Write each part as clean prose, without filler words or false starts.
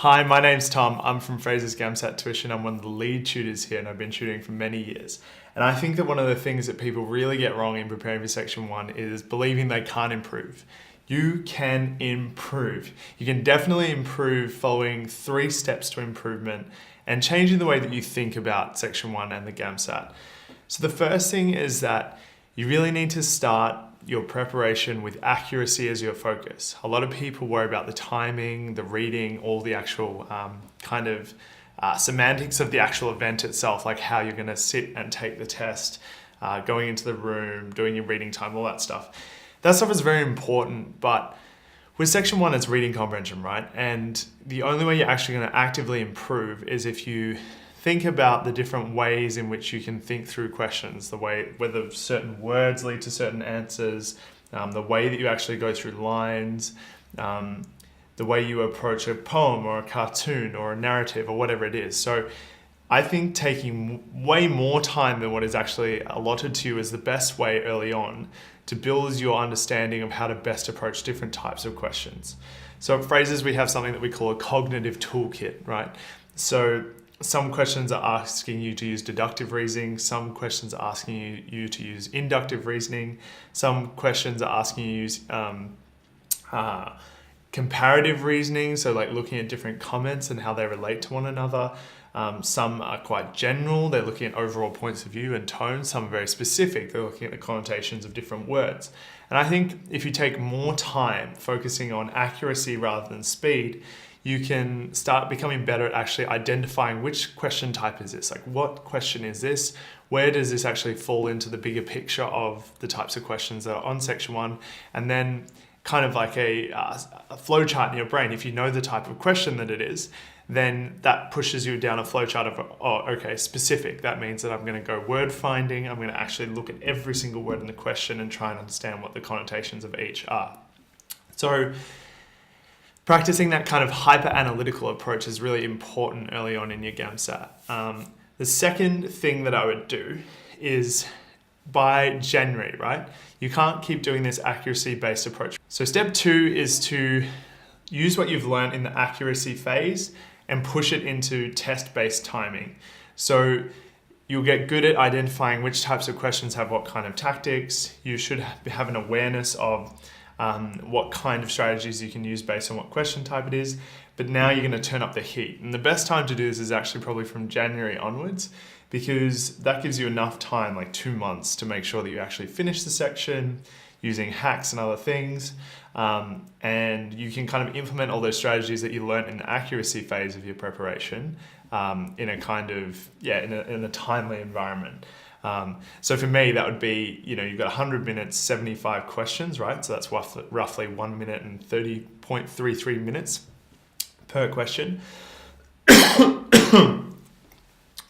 Hi, my name's Tom. I'm from Fraser's GAMSAT Tuition. I'm one of the lead tutors here and I've been tutoring for many years. And I think that one of the things that people really get wrong in preparing for Section 1 is believing they can't improve. You can improve. You can definitely improve following 3 steps to improvement and changing the way that you think about Section 1 and the GAMSAT. So the first thing is that you really need to start your preparation with accuracy as your focus. A lot of people worry about the timing, the reading, all the actual semantics of the actual event itself, like how you're going to sit and take the test, going into the room, doing your reading time, all that stuff. That stuff is very important, but with Section 1, it's reading comprehension, right? And the only way you're actually going to actively improve is if you think about the different ways in which you can think through questions, the way whether certain words lead to certain answers, the way that you actually go through lines, the way you approach a poem or a cartoon or a narrative or whatever it is. So I think taking way more time than what is actually allotted to you is the best way early on to build your understanding of how to best approach different types of questions. So at Fraser's, we have something that we call a cognitive toolkit, right? So some questions are asking you to use deductive reasoning. Some questions are asking you to use inductive reasoning. Some questions are asking you to use comparative reasoning, so like looking at different comments and how they relate to one another. Some are quite general. They're looking at overall points of view and tone. Some are very specific. They're looking at the connotations of different words. And I think if you take more time focusing on accuracy rather than speed, you can start becoming better at actually identifying which question type is this, like what question is this, where does this actually fall into the bigger picture of the types of questions that are on Section 1, and then kind of like a flow chart in your brain. If you know the type of question that it is, then that pushes you down a flow chart of, oh, okay, specific. That means that I'm going to go word finding. I'm going to actually look at every single word in the question and try and understand what the connotations of each are. So practicing that kind of hyper-analytical approach is really important early on in your GAMSAT. The second thing that I would do is by January, right? You can't keep doing this accuracy-based approach. So step 2 is to use what you've learned in the accuracy phase and push it into test-based timing. So you'll get good at identifying which types of questions have what kind of tactics. You should have an awareness of what kind of strategies you can use based on what question type it is. But now you're going to turn up the heat. And the best time to do this is actually probably from January onwards, because that gives you enough time, like 2 months, to make sure that you actually finish the section using hacks and other things. And you can kind of implement all those strategies that you learned in the accuracy phase of your preparation in a kind of, in a timely environment. So for me, that would be, you've got 100 minutes, 75 questions, right? So that's roughly 1 minute and 30.33 minutes per question.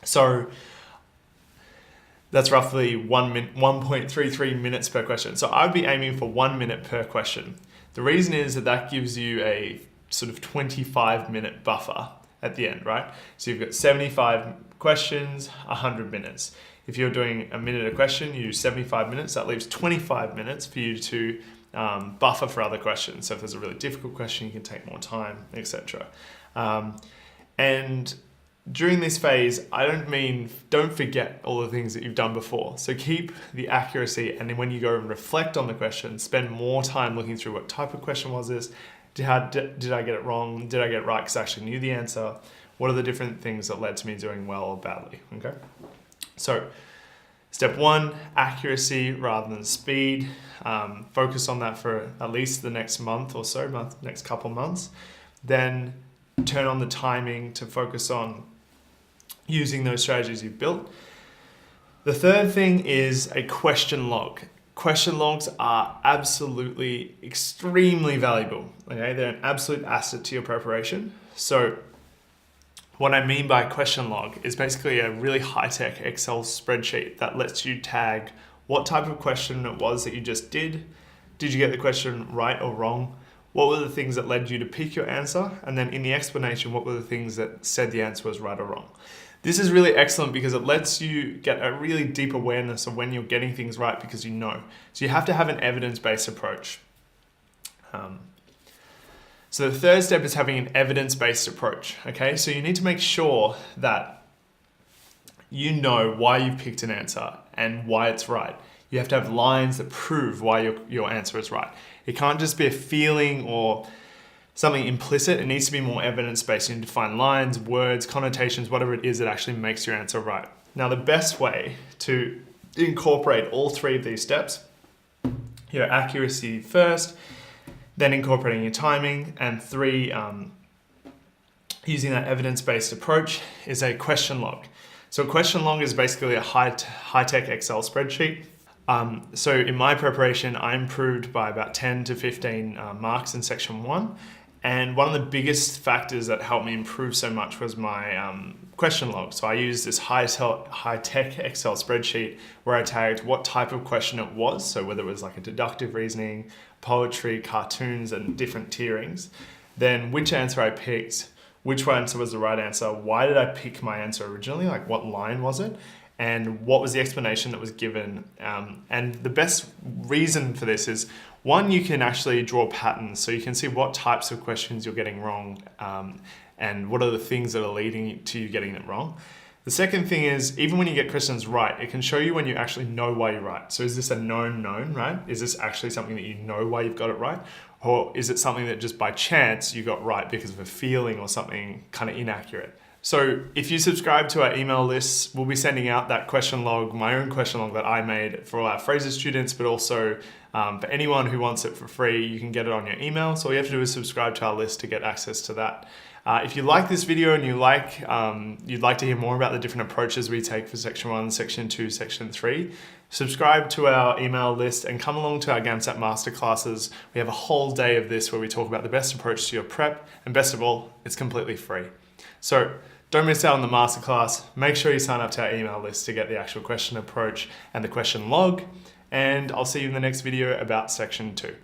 So that's roughly 1.33 minutes per question. So I'd be aiming for 1 minute per question. The reason is that gives you a sort of 25-minute buffer at the end, right? So you've got 75 questions, 100 minutes. If you're doing a minute a question, you use 75 minutes. That leaves 25 minutes for you to buffer for other questions. So if there's a really difficult question, you can take more time, etc. And during this phase, I don't mean don't forget all the things that you've done before. So keep the accuracy, and then when you go and reflect on the question, spend more time looking through what type of question was this, did I get it wrong, did I get it right because I actually knew the answer, what are the different things that led to me doing well or badly, okay? So step 1, accuracy rather than speed. Focus on that for at least the next month or so, next couple months. Then turn on the timing to focus on using those strategies you've built. The third thing is a question log. Question logs are absolutely extremely valuable. Okay, they're an absolute asset to your preparation. So what I mean by question log is basically a really high-tech Excel spreadsheet that lets you tag what type of question it was that you just did. Did you get the question right or wrong? What were the things that led you to pick your answer? And then in the explanation, what were the things that said the answer was right or wrong? This is really excellent because it lets you get a really deep awareness of when you're getting things right because you know. So you have to have an evidence-based approach. So the third step is having an evidence-based approach, okay? So you need to make sure that you know why you've picked an answer and why it's right. You have to have lines that prove why your answer is right. It can't just be a feeling or something implicit. It needs to be more evidence-based. You need to find lines, words, connotations, whatever it is that actually makes your answer right. Now, the best way to incorporate all three of these steps, your accuracy first, then incorporating your timing, and three, using that evidence-based approach, is a question log. So a question log is basically a high-tech Excel spreadsheet. So in my preparation, I improved by about 10 to 15 marks in section 1. And one of the biggest factors that helped me improve so much was my question log. So I used this high-tech Excel spreadsheet where I tagged what type of question it was. So whether it was like a deductive reasoning, poetry, cartoons, and different tierings. Then which answer I picked, which answer was the right answer, why did I pick my answer originally, like what line was it, and what was the explanation that was given. And the best reason for this is, one, you can actually draw patterns, so you can see what types of questions you're getting wrong and what are the things that are leading to you getting it wrong. The second thing is, even when you get questions right, it can show you when you actually know why you're right. So is this a known, right? Is this actually something that you know why you've got it right? Or is it something that just by chance you got right because of a feeling or something kind of inaccurate? So if you subscribe to our email lists, we'll be sending out that question log, my own question log that I made for all our Fraser students, but also for anyone who wants it for free, you can get it on your email. So all you have to do is subscribe to our list to get access to that. If you like this video and you'd like to hear more about the different approaches we take for section 1, section 2, section 3, subscribe to our email list and come along to our GAMSAT masterclasses. We have a whole day of this where we talk about the best approach to your prep, and best of all, it's completely free. So don't miss out on the masterclass. Make sure you sign up to our email list to get the actual question approach and the question log. And I'll see you in the next video about section 2.